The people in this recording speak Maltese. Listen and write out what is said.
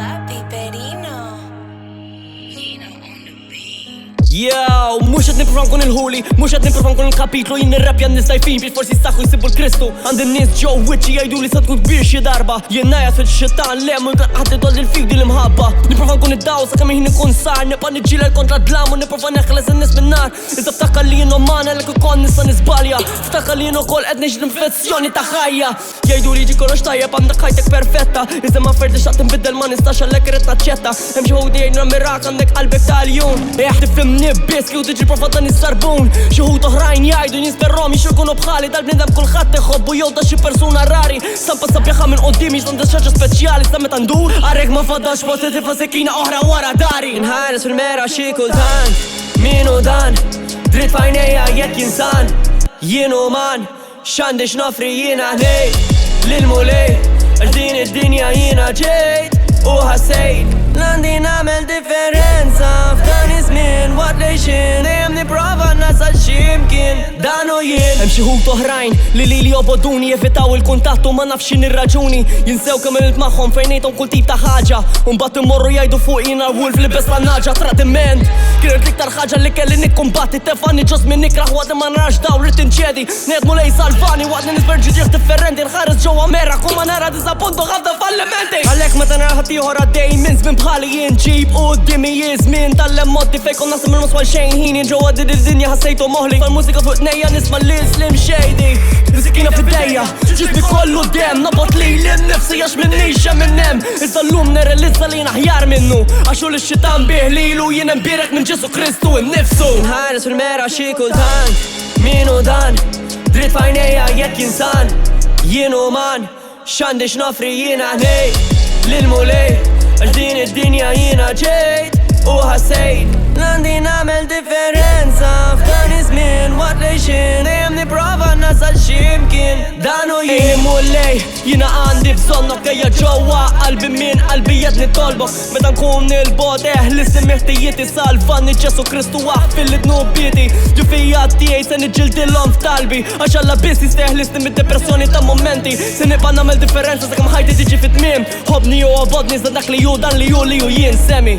Papi Perino. Yo, mux qed nipprova nkun il-ħuli, mux qed nipprova nkun il-kapitlu. Jien nirrapja nistajfin biex forsi jistaħħu jsibu l-Kristu. Għandi n-nies ġew wiċċi jgħidu li sa tkun kbir xi darba. Jien najja fil-xitan le mu ħadd idolli l-fik din l-imħabba. Nipprova nkun id-daw sakemm jien ikun sar, nibqa' niġġieled kontra d-dlam u nipprova neħles in-nies min-nar. Iżda ftakar li jien umana lek ukoll nista' nisbalja. Ftakar li jien ukoll qed neġri l-infezzjoni ta' ħajja. Jgħidu li ġi kollox tajjeb għandek ħajtek perfetta. Iżda ma ferdi x'qed tinbidel ma nistax għalhekk irid naċċetta. Hemm xi ħud jgħidna mirak għandek qalbek tal-jun. Tifhimni biss kif tiġi profa dan is-sarbun. Xi ħud oħrajn jgħidu nisperrom jixu jkunu bħali dal-bniedem kulħadd iħobbu jew ta' xi persuna rari. Stampa sabiħa minn qudiemi x'għandha xi ħaġa speċjali sa meta ndur. Għarek ma fadax posti tifha sekina oħra wara dari. Inħares fil-mera xi kultant. Minu dan? Dritt f'għajnejja jekk jinsan. Jien uman x'għandi x'nofri jiena ħnejt lil-mulej għax din id-dinja jiena ġejt u ħassejt l-għandi nagħmel differenza f'dan iż-żmien waqt li xin dejjem nipprova nasal x'imkien dan u jien. Hemm xi ħud oħrajn li joboduni jevitaw il-kuntatt u ma nafx x'inhi r-raġuni. Jinsew kemm ilt magħhom fejn ngħidhom kull tip ta' ħaġa u mbagħad imorru jgħidu fuq jiena wolf li bes l-naġa tradiment. Kienet l-iktar ħaġa li kelli nikkumbatti tefani ġos minn nikraħ waqt ma narax daw rrid inċedi. Nedmu lej salvani waqt li nisberġi ġieħ differenti nħares ġewwa merra u ma nara disappuntu ħafna fallimenti. Għalhekk meta nara ħadd ieħor għaddej minn żmien bħali jien ġib qudiemi żmien tal-emmoddi fejn kont naħseb il-moswal xejn ħini ġewwa din id-dinja ħassejtu moħli. Fal-mużika fuq tnejja nisma' lil Slim Shady. Mużikina f'idejja ġismi kollu dem nabot li l-nifsi għax minnix minn hemm. Iżda llum nirrealizza li jien aħjar minnu għax hu l-xitan bih lilu jien imbierek minn Ġesu Kristu innifsu. Nħares fil-mera xi kultant. Minu dan? Dritt f'għajnejja jekk jinsan. Jien uman x'għandi x'nofri jiena ħnejt lil-mulej għax din id-dinja jiena ġejt u ħassejt l-għandi nagħmel differenza f'dan iż-żmien waqt li xin dejjem nipprova nasal x'imkien dan u jien. Mulej jiena għandi bżonnok ejja ġewwa qalbi minn qalbi qed nitolbok meta nkun il-bogħod li meħtijiet isalvani Ġesu Kristu waħfil id-dnubieti. Ġufija tiegħi se niġġildilhom f'talbi għax Alla biss jistehlisni mid-depressjoni ta' momenti. Se nibqa' nagħmel differenza sakemm ħajti tiġi fit-tmiem. Ħobni u għobodni iżda dak li hu dan li hu jien semi.